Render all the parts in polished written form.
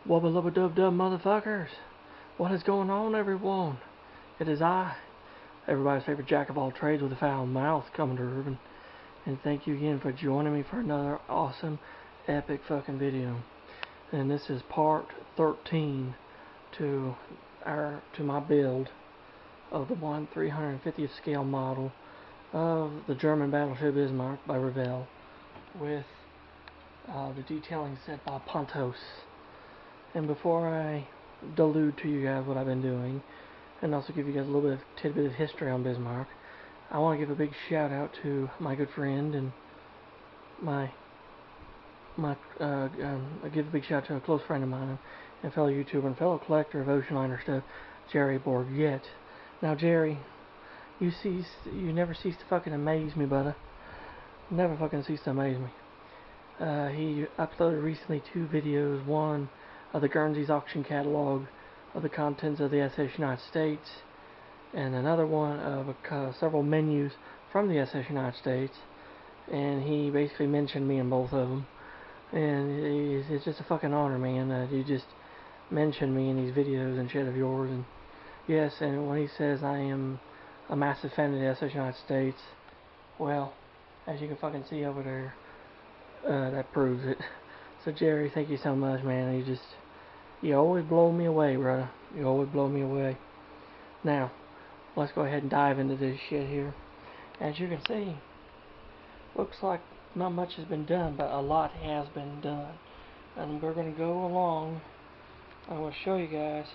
Wubba lubba dub dub motherfuckers. What is going on, everyone? It is I, everybody's favorite jack of all trades with a foul mouth, coming to Urban. And thank you again for joining me for another awesome, epic fucking video. And this is part 13 to my build of the 1/350th scale model of the German battleship Bismarck by Revell, with the detailing set by Pontos. And before I delude to you guys what I've been doing, and also give you guys a little bit of tidbit of history on Bismarck, I want to give a big shout out to my good friend and I give a big shout out to a close friend of mine and fellow YouTuber and fellow collector of ocean liner stuff, Jerry Borget. Now, Jerry, you never cease to fucking amaze me, brother. Never fucking cease to amaze me. He uploaded recently 2 videos, one of the Guernsey's auction catalog of the contents of the SS United States, and another one of several menus from the SS United States, and he basically mentioned me in both of them, and it's just a fucking honor, man, that you just mentioned me in these videos and shit of yours. And yes, and when he says I am a massive fan of the SS United States, well, as you can fucking see over there, that proves it. So Jerry, thank you so much, man. You always blow me away, brother. You always blow me away. Now, let's go ahead and dive into this shit here. As you can see, looks like not much has been done, but a lot has been done. And we're going to go along. I'm going to show you guys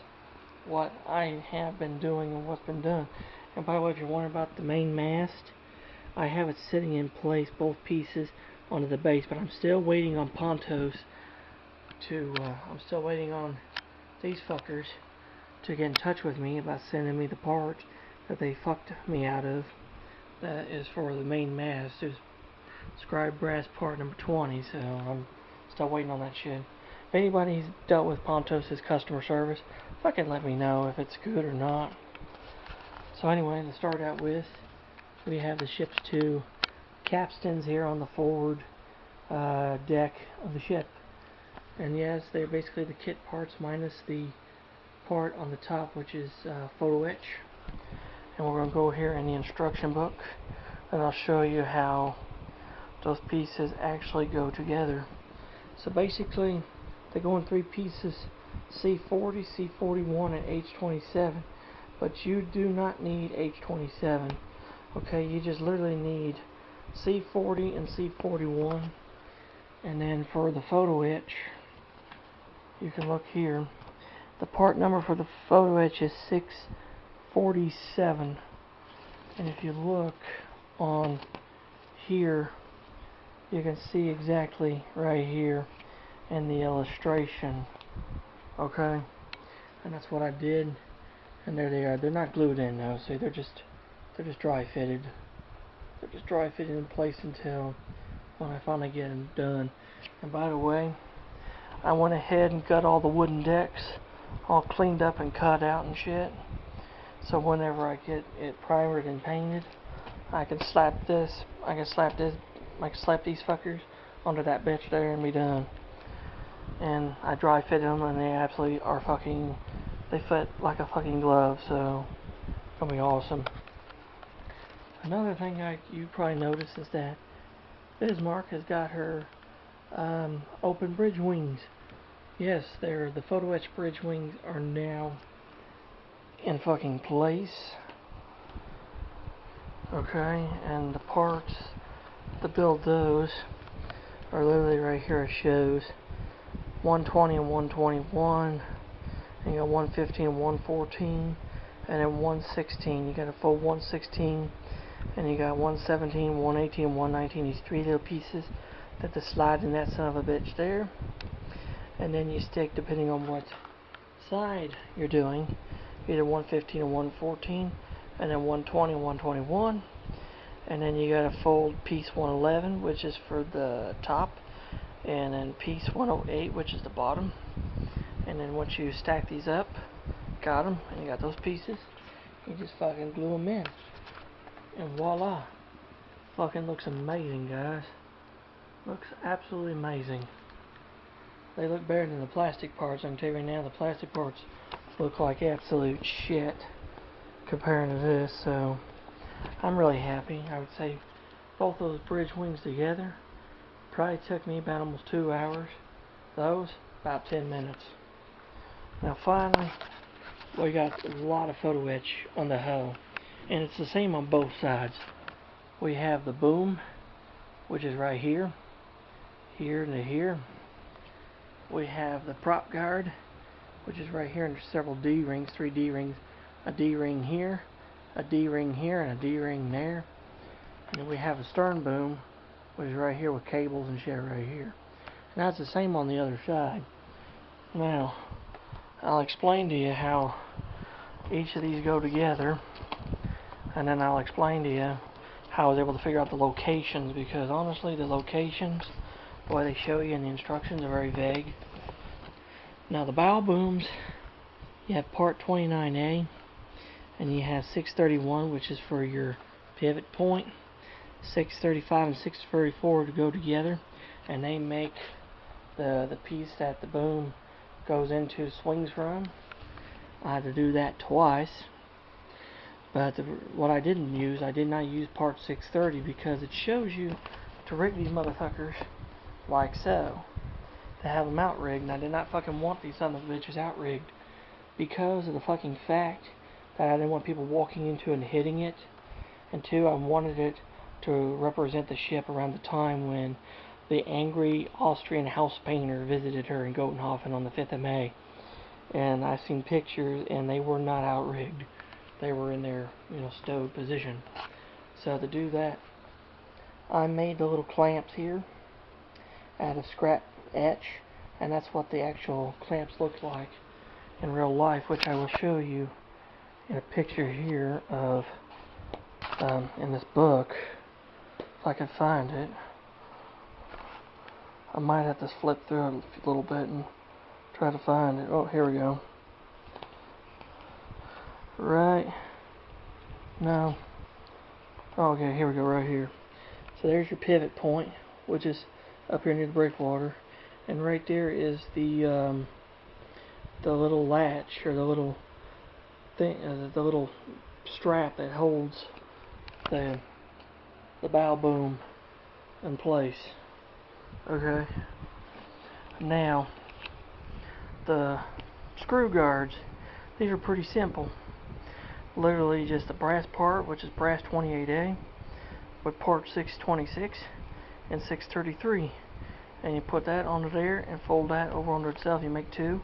what I have been doing and what's been done. And by the way, if you're wondering about the main mast, I have it sitting in place, both pieces, onto the base, but I'm still waiting on Pontos I'm still waiting on these fuckers to get in touch with me about sending me the part that they fucked me out of. That is for the main mast. It's scribe brass part number 20, so I'm still waiting on that shit. If anybody's dealt with Pontos' customer service, fucking let me know if it's good or not. So anyway, to start out with, we have the ship's 2 capstans here on the forward deck of the ship. And yes, they're basically the kit parts minus the part on the top, which is photo etch. And we're going to go here in the instruction book, and I'll show you how those pieces actually go together. So basically, they go in 3 pieces: C40, C41, and H27. But you do not need H27. Okay, you just literally need C40 and C41. And then for the photo etch, you can look here. The part number for the photo etch is 647. And if you look on here, you can see exactly right here in the illustration. Okay? And that's what I did. And there they are. They're not glued in though, see, they're just dry fitted. They're just dry fitted in place until when I finally get them done. And by the way, I went ahead and got all the wooden decks all cleaned up and cut out and shit. So whenever I get it primered and painted, I can slap these fuckers onto that bitch there and be done. And I dry fitted them, and they absolutely are they fit like a fucking glove, so it's gonna be awesome. Another thing you probably noticed is that Bismarck has got her open bridge wings. Yes, the photo etch bridge wings are now in fucking place. Okay, and the parts to build those are literally right here. It shows 120 and 121, and you got 115 and 114, and then 116. You got a full 116, and you got 117, 118, and 119. These 3 little pieces that to slide in that son of a bitch there. And then you stick, depending on what side you're doing, either 115 or 114, and then 120 and 121. And then you got a fold piece 111, which is for the top, and then piece 108, which is the bottom. And then once you stack these up, got them, and you got those pieces, you just fucking glue them in, and voila. Fucking looks amazing, guys. Looks absolutely amazing. They look better than the plastic parts. I can tell you right now, the plastic parts look like absolute shit comparing to this. So I'm really happy. I would say both those bridge wings together probably took me about almost 2 hours. Those about 10 minutes. Now finally, we got a lot of photo etch on the hull, and it's the same on both sides. We have the boom, which is right here, here to here. We have the prop guard, which is right here, and there's several D rings, 3 D rings, a D ring here, a D ring here, and a D ring there. And then we have a stern boom, which is right here with cables and shit right here. Now it's the same on the other side. Now, I'll explain to you how each of these go together, and then I'll explain to you how I was able to figure out the locations, because honestly the locations, the way they show you in the instructions, are very vague. Now the bow booms, you have part 29A, and you have 631, which is for your pivot point, 635 and 634 to go together, and they make the piece that the boom goes into swings from. I had to do that twice, but what I did not use part 630, because it shows you to rig these motherfuckers like so, to have them out rigged, and I did not fucking want these son of bitches out rigged because of the fucking fact that I didn't want people walking into it and hitting it, and 2, I wanted it to represent the ship around the time when the angry Austrian house painter visited her in Gotenhofen on the 5th of May. And I've seen pictures, and they were not out-rigged. They were in their, stowed position. So to do that, I made the little clamps here out of scrap etch, and that's what the actual clamps look like in real life, which I will show you in a picture here of, in this book, if I can find it. I might have to flip through it a little bit and try to find it. Oh, here we go. Right. No. Oh, okay, here we go, right here. So there's your pivot point, which is up here near the breakwater, and right there is the little latch, or the little thing, the little strap that holds the bow boom in place. Okay. Now, the screw guards, these are pretty simple. Literally just the brass part, which is brass 28A, with part 626 and 633. And you put that onto there and fold that over onto itself. You make 2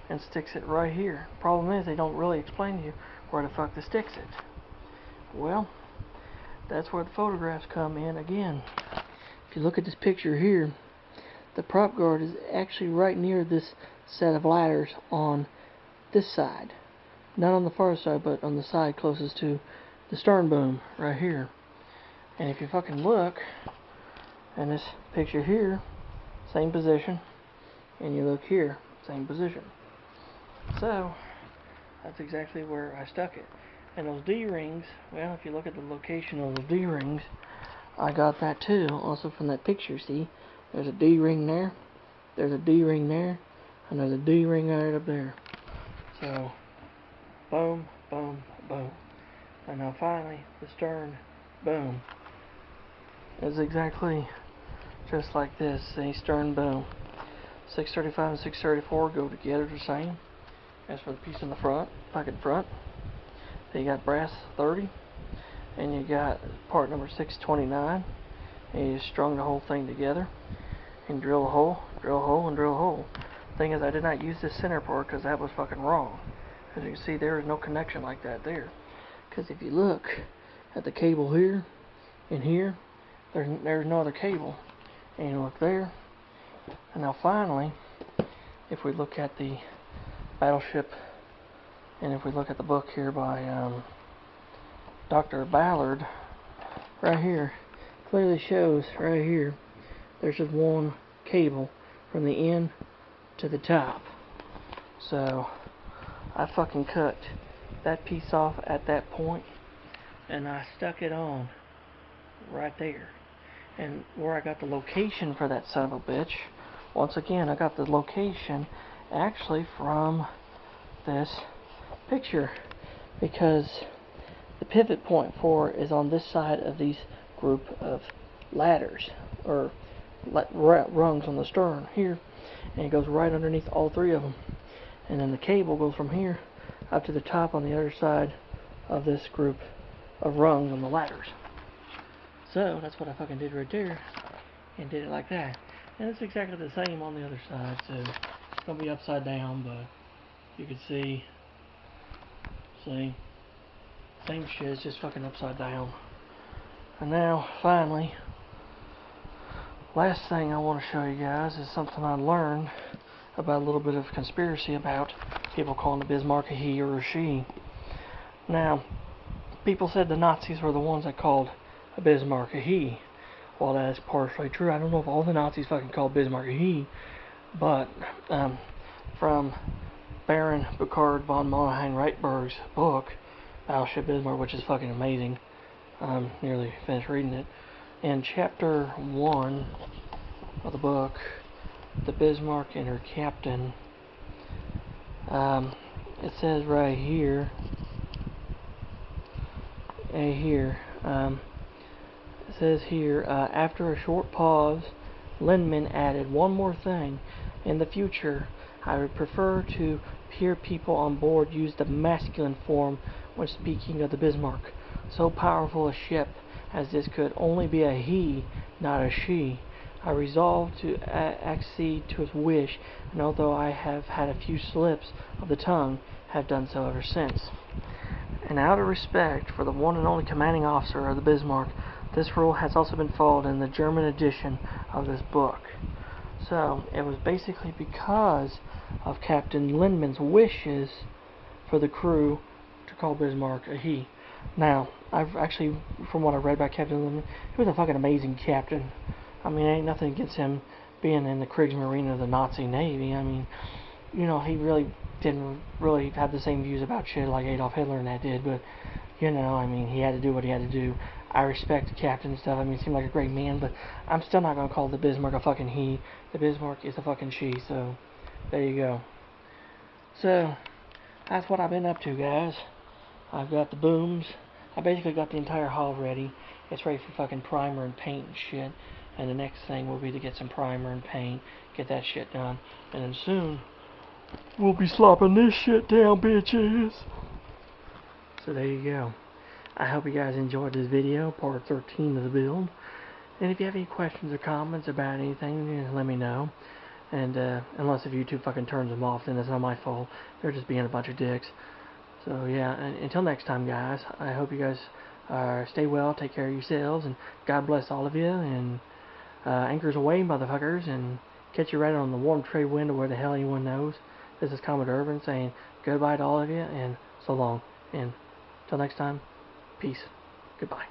and sticks it right here. Problem is, they don't really explain to you where the fuck to sticks it. Well, that's where the photographs come in again. If you look at this picture here, the prop guard is actually right near this set of ladders on this side. Not on the far side, but on the side closest to the stern boom, right here. And if you fucking look, in this picture here, same position, and you look here, same position. So, that's exactly where I stuck it. And those D-rings, well, if you look at the location of those D-rings, I got that too, also from that picture, see? There's a D-ring there, there's a D-ring there, and there's a D-ring right up there. So, boom, boom, boom. And now finally, the stern boom is exactly just like this, a stern boom. 635 and 634 go together the same. As for the piece in the front, pocket front, then you got brass 30, and you got part number 629, and you strung the whole thing together, and drill a hole, drill a hole, and drill a hole. Thing is, I did not use this center part because that was fucking wrong. As you can see, there is no connection like that there. Because if you look at the cable here and here, there's no other cable. And you look there, and now finally, if we look at the battleship, and if we look at the book here by Dr. Ballard, right here, clearly shows right here, there's just one cable from the end to the top. So I fucking cut that piece off at that point, and I stuck it on right there. And where I got the location for that son of a bitch once again, I got the location actually from this picture, because the pivot point for it is on this side of these group of ladders, or rungs on the stern here, and it goes right underneath all three of them, and then the cable goes from here up to the top on the other side of this group of rungs on the ladders. So that's what I fucking did right there, and did it like that. And it's exactly the same on the other side, so it's gonna be upside down, but you can see, same shit, it's just fucking upside down. And now, finally, last thing I want to show you guys is something I learned about a little bit of conspiracy about people calling the Bismarck a he or a she. Now, people said the Nazis were the ones that called a Bismarck a he. Well, that is partially true. I don't know if all the Nazis fucking called Bismarck a he, but from Baron Burkhard von Monheim-Reitberg's book, Battleship Bismarck, which is fucking amazing. I'm nearly finished reading it. In chapter 1 of the book, the Bismarck and her captain, it says right here, it says here, after a short pause, Lindman added one more thing. In the future, I would prefer to hear people on board use the masculine form when speaking of the Bismarck. So powerful a ship as this could only be a he, not a she. I resolved to accede to his wish, and although I have had a few slips of the tongue, have done so ever since. And out of respect for the one and only commanding officer of the Bismarck, this rule has also been followed in the German edition of this book. So, it was basically because of Captain Lindman's wishes for the crew to call Bismarck a he. Now, I've actually, from what I read about Captain Lindman, he was a fucking amazing captain. I mean, ain't nothing against him being in the Kriegsmarine of the Nazi Navy. I mean, you know, he really didn't really have the same views about shit like Adolf Hitler and that did, but, you know, I mean, he had to do what he had to do. I respect the captain and stuff. I mean, he seemed like a great man, but I'm still not going to call the Bismarck a fucking he. The Bismarck is a fucking she, so there you go. So, that's what I've been up to, guys. I've got the booms. I basically got the entire hull ready. It's ready for fucking primer and paint and shit. And the next thing will be to get some primer and paint, get that shit done. And then soon, we'll be slopping this shit down, bitches. So there you go. I hope you guys enjoyed this video, part 13 of the build. And if you have any questions or comments about anything, let me know. And unless if YouTube fucking turns them off, then it's not my fault. They're just being a bunch of dicks. So yeah, and until next time, guys, I hope you guys stay well, take care of yourselves, and God bless all of you, and anchors away, motherfuckers, and catch you right on the warm trade wind or where the hell anyone knows. This is Commodore Urban saying goodbye to all of you, and so long, and until next time, peace, goodbye.